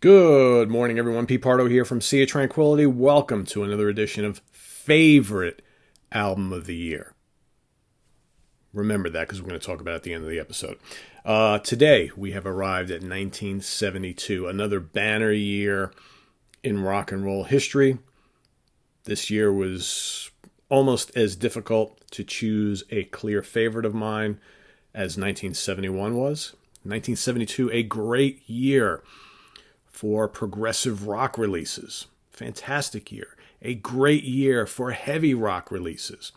Good morning, everyone. Pete Pardo here from Sea of Tranquility. Welcome to another edition of Favorite Album of the Year. Remember that because we're going to talk about it at the end of the episode. Today, we have arrived at 1972, another banner year in rock and roll history. This year was almost as difficult to choose a clear favorite of mine as 1971 was. 1972, a great year for progressive rock releases. Fantastic year. A great year for heavy rock releases.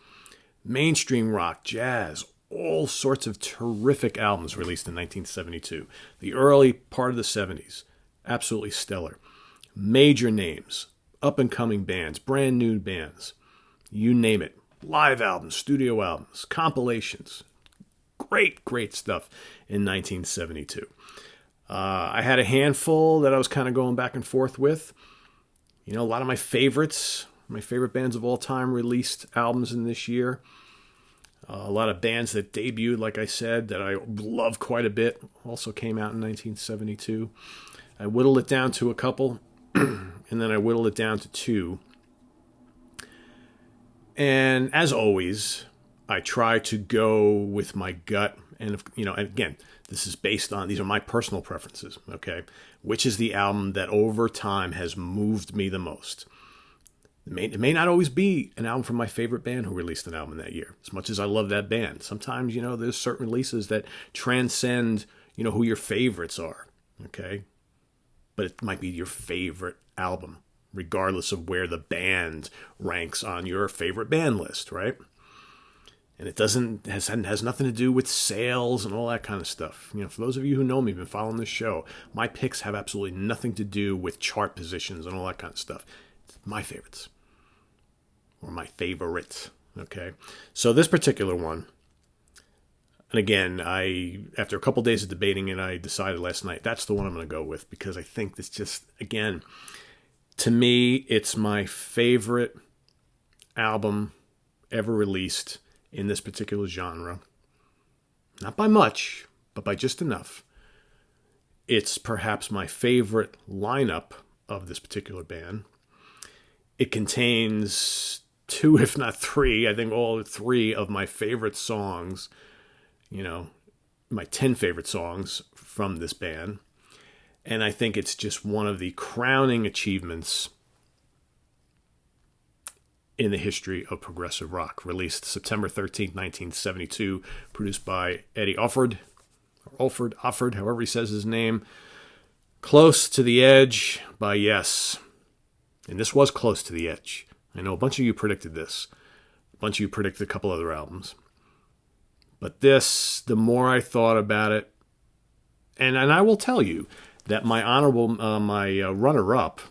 Mainstream rock, jazz, all sorts of terrific albums released in 1972. The early part of the 70s, absolutely stellar. Major names, up-and-coming bands, brand new bands, you name it. Live albums, studio albums, compilations. Great stuff in 1972. I had a handful that I was kind of going back and forth with. You know, a lot of my favorites, my favorite bands of all time released albums in this year. A lot of bands that debuted, like I said, that I love quite a bit, also came out in 1972. I whittled it down to a couple, and then I whittled it down to two. And as always, I try to go with my gut. And, again, this is based on, these are my personal preferences, okay? Which is the album that over time has moved me the most? It may not always be an album from my favorite band who released an album that year, as much as I love that band. Sometimes, there's certain releases that transcend, who your favorites are, okay? But it might be your favorite album, regardless of where the band ranks on your favorite band list, right? And it has nothing to do with sales and all that kind of stuff. For those of you who know me, been following this show, my picks have absolutely nothing to do with chart positions and all that kind of stuff. It's my favorites. Or my favorites. Okay. So this particular one, and again, after a couple days of debating it, I decided last night, that's the one I'm going to go with, because I think it's just, again, to me, it's my favorite album ever released in this particular genre. Not by much, but by just enough. It's perhaps my favorite lineup of this particular band. It contains two, if not three, I think all three of my favorite songs, my 10 favorite songs from this band. And I think it's just one of the crowning achievements in the history of progressive rock. Released September 13th, 1972, produced by Eddie Offord, however he says his name. Close to the Edge by Yes. And this was Close to the Edge. I know a bunch of you predicted this. A bunch of you predicted a couple other albums. But this, the more I thought about it, and I will tell you that my runner-up,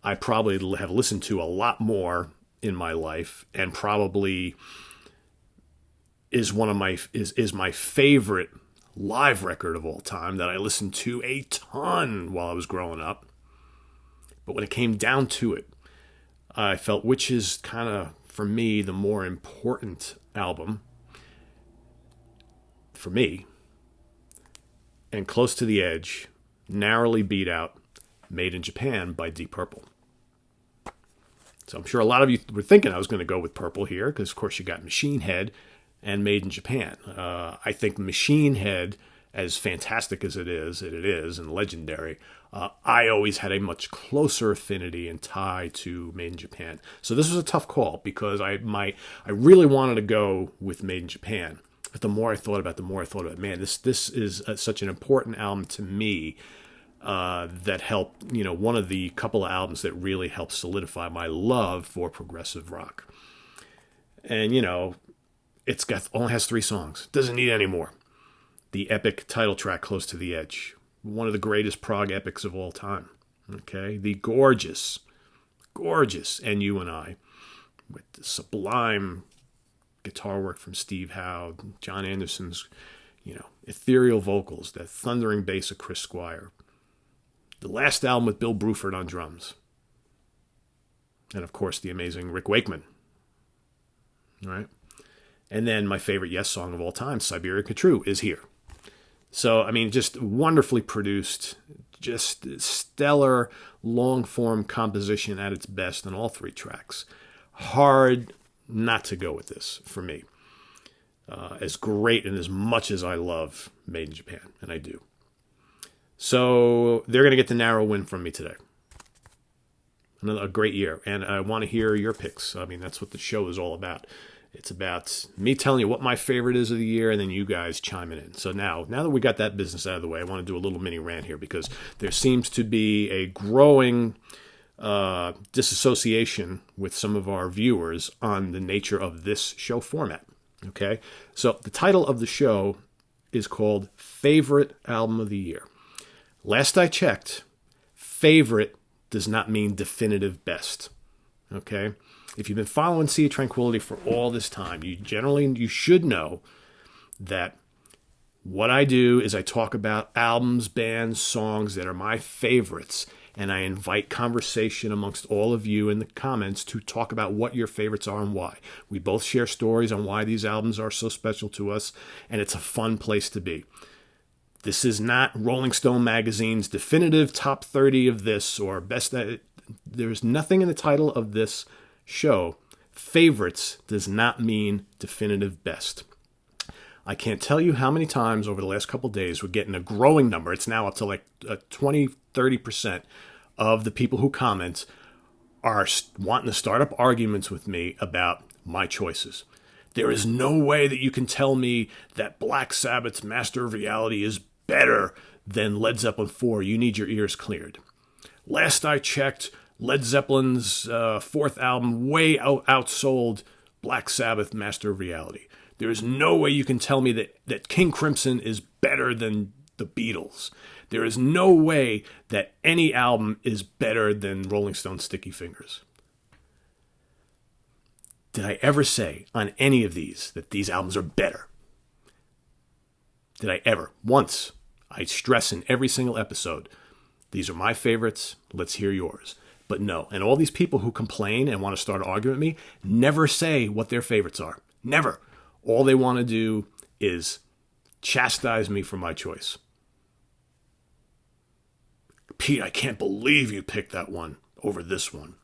I probably have listened to a lot more in my life, and probably is my favorite live record of all time that I listened to a ton while I was growing up. But when it came down to it, I felt which is kind of, for me, the more important album for me, and Close to the Edge narrowly beat out Made in Japan by Deep Purple. So I'm sure a lot of you were thinking I was going to go with Purple here, because of course you got Machine Head and Made in Japan. I think Machine Head, as fantastic as it is, and legendary, I always had a much closer affinity and tie to Made in Japan. So this was a tough call, because I really wanted to go with Made in Japan. But the more I thought about it, man, this is such an important album to me. That helped, one of the couple of albums that really helped solidify my love for progressive rock. And, it's only has 3 songs. Doesn't need any more. The epic title track, Close to the Edge. One of the greatest prog epics of all time. Okay? The gorgeous, And You and I, with the sublime guitar work from Steve Howe, John Anderson's, ethereal vocals, that thundering bass of Chris Squire. The last album with Bill Bruford on drums. And, of course, the amazing Rick Wakeman. All right? And then my favorite Yes song of all time, Siberia Khatru, is here. So, just wonderfully produced, just stellar long-form composition at its best on all 3 tracks. Hard not to go with this for me. As great and as much as I love Made in Japan, and I do. So they're going to get the narrow win from me today. A great year, and I want to hear your picks. I mean, that's what the show is all about. It's about me telling you what my favorite is of the year, and then you guys chiming in. So now that we got that business out of the way, I want to do a little mini rant here, because there seems to be a growing disassociation with some of our viewers on the nature of this show format. Okay, so the title of the show is called Favorite Album of the Year. Last I checked, favorite does not mean definitive best. Okay, if you've been following Sea of Tranquility for all this time, you should know that what I do is I talk about albums, bands, songs that are my favorites, and I invite conversation amongst all of you in the comments to talk about what your favorites are and why. We both share stories on why these albums are so special to us, and it's a fun place to be. This is not Rolling Stone magazine's definitive top 30 of this or best. There's nothing in the title of this show. Favorites does not mean definitive best. I can't tell you how many times over the last couple of days we're getting a growing number. It's now up to like 20, 30% of the people who comment are wanting to start up arguments with me about my choices. There is no way that you can tell me that Black Sabbath's Master of Reality is better than Led Zeppelin 4. You need your ears cleared. Last I checked, Led Zeppelin's 4th album way outsold Black Sabbath Master of Reality. There is no way you can tell me that King Crimson is better than the Beatles. There is no way that any album is better than Rolling Stone's Sticky Fingers. Did I ever say on any of these that these albums are better? Did I ever? Once. I stress in every single episode, these are my favorites, let's hear yours. But no, and all these people who complain and want to start arguing with me never say what their favorites are. Never. All they want to do is chastise me for my choice. Pete, I can't believe you picked that one over this one.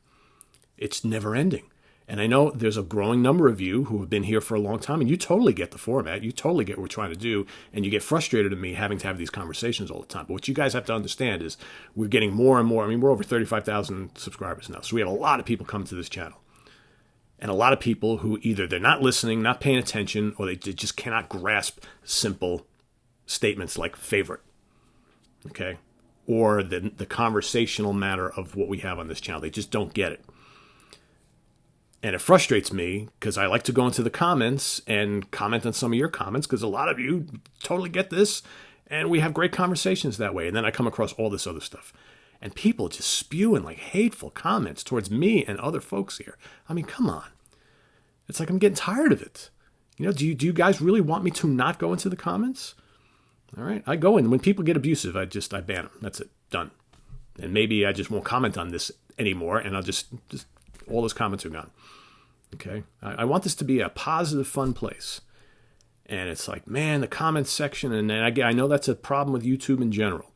It's never ending. And I know there's a growing number of you who have been here for a long time, and you totally get the format. You totally get what we're trying to do, and you get frustrated at me having to have these conversations all the time. But what you guys have to understand is we're getting more and more. I mean, we're over 35,000 subscribers now, so we have a lot of people coming to this channel. And a lot of people who either they're not listening, not paying attention, or they just cannot grasp simple statements like favorite, okay? Or the conversational matter of what we have on this channel. They just don't get it. And it frustrates me because I like to go into the comments and comment on some of your comments because a lot of you totally get this, and we have great conversations that way. And then I come across all this other stuff. And people just spewing like hateful comments towards me and other folks here. I mean, come on. It's like I'm getting tired of it. You know, do you guys really want me to not go into the comments? All right, I go in. When people get abusive, I ban them. That's it. Done. And maybe I just won't comment on this anymore, and I'll just all those comments are gone. Okay? I want this to be a positive, fun place. And it's like, man, the comments section, and then I know that's a problem with YouTube in general.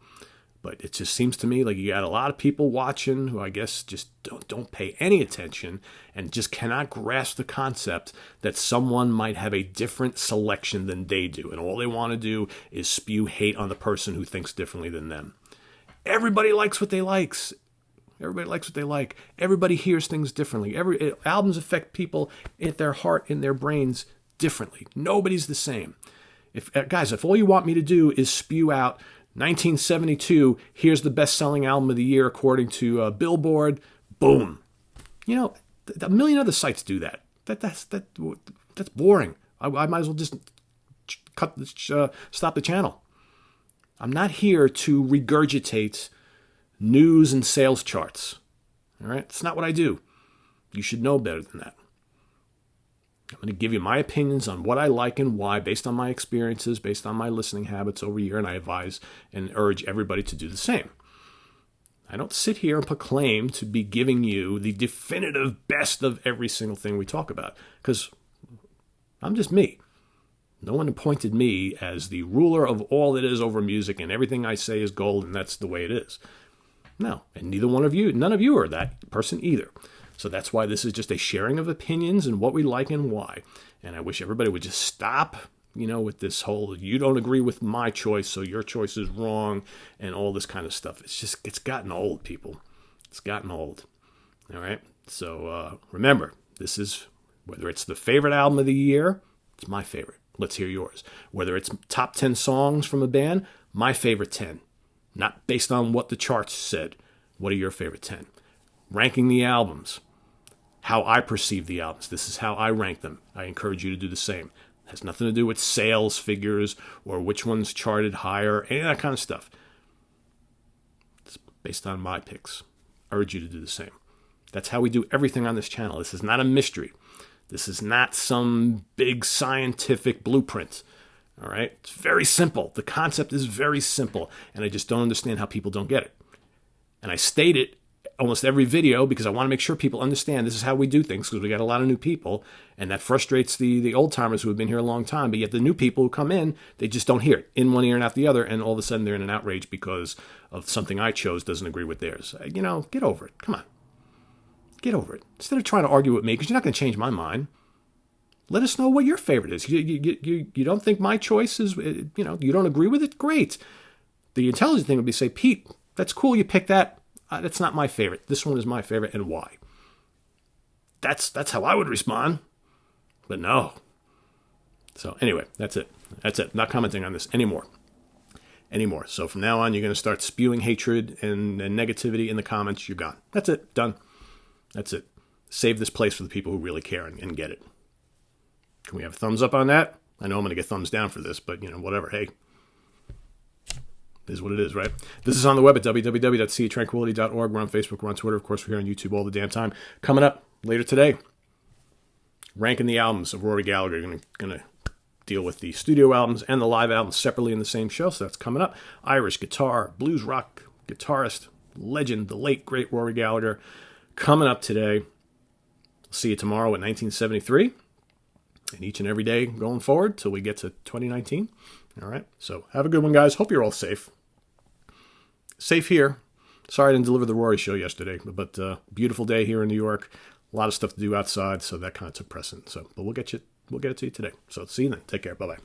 But it just seems to me like you got a lot of people watching who I guess just don't pay any attention and just cannot grasp the concept that someone might have a different selection than they do. And all they want to do is spew hate on the person who thinks differently than them. Everybody likes what they likes. Everybody likes what they like. Everybody hears things differently. Albums affect people at their heart, in their brains differently. Nobody's the same. If all you want me to do is spew out 1972, here's the best-selling album of the year according to Billboard, boom. You know, a million other sites do that. That's boring. I might as well just stop the channel. I'm not here to regurgitate news and sales charts. All right? It's not what I do. You should know better than that. I'm going to give you my opinions on what I like and why, based on my experiences, based on my listening habits over a year, and I advise and urge everybody to do the same. I don't sit here and proclaim to be giving you the definitive best of every single thing we talk about, because I'm just me. No one appointed me as the ruler of all that is over music and everything I say is gold and that's the way it is. No, and none of you are that person either. So that's why this is just a sharing of opinions and what we like and why. And I wish everybody would just stop, with this whole, you don't agree with my choice, so your choice is wrong, and all this kind of stuff. It's gotten old, people. It's gotten old. All right? So remember, this is, whether it's the favorite album of the year, it's my favorite. Let's hear yours. Whether it's top 10 songs from a band, my favorite 10. Not based on what the charts said. What are your favorite 10? Ranking the albums. How I perceive the albums. This is how I rank them. I encourage you to do the same. It has nothing to do with sales figures or which ones charted higher, any of that kind of stuff. It's based on my picks. I urge you to do the same. That's how we do everything on this channel. This is not a mystery. This is not some big scientific blueprint. All right? It's very simple. The concept is very simple, and I just don't understand how people don't get it. And I state it almost every video because I want to make sure people understand this is how we do things, because we got a lot of new people, and that frustrates the old timers who have been here a long time. But yet the new people who come in, they just don't hear it in one ear and out the other, and all of a sudden they're in an outrage because of something I chose doesn't agree with theirs. Get over it. Come on. Get over it. Instead of trying to argue with me, because you're not going to change my mind. Let us know what your favorite is. You don't think my choice is, you don't agree with it? Great. The intelligent thing would be say, Pete, that's cool you picked that. That's not my favorite. This one is my favorite, and why? That's how I would respond. But no. So anyway, that's it. Not commenting on this anymore. So from now on, you're going to start spewing hatred and negativity in the comments. You're gone. That's it. Done. That's it. Save this place for the people who really care and get it. Can we have a thumbs up on that? I know I'm going to get thumbs down for this, but, whatever. Hey, it is what it is, right? This is on the web at www.seatranquility.org. We're on Facebook. We're on Twitter. Of course, we're here on YouTube all the damn time. Coming up later today, ranking the albums of Rory Gallagher. Going to deal with the studio albums and the live albums separately in the same show, so that's coming up. Irish guitar, blues rock guitarist, legend, the late, great Rory Gallagher. Coming up today. See you tomorrow at 1973. And each and every day going forward till we get to 2019. All right. So have a good one, guys. Hope you're all safe. Safe here. Sorry I didn't deliver the Rory show yesterday, but beautiful day here in New York. A lot of stuff to do outside, so that kind of took precedent. But we'll get it to you today. So see you then. Take care. Bye-bye.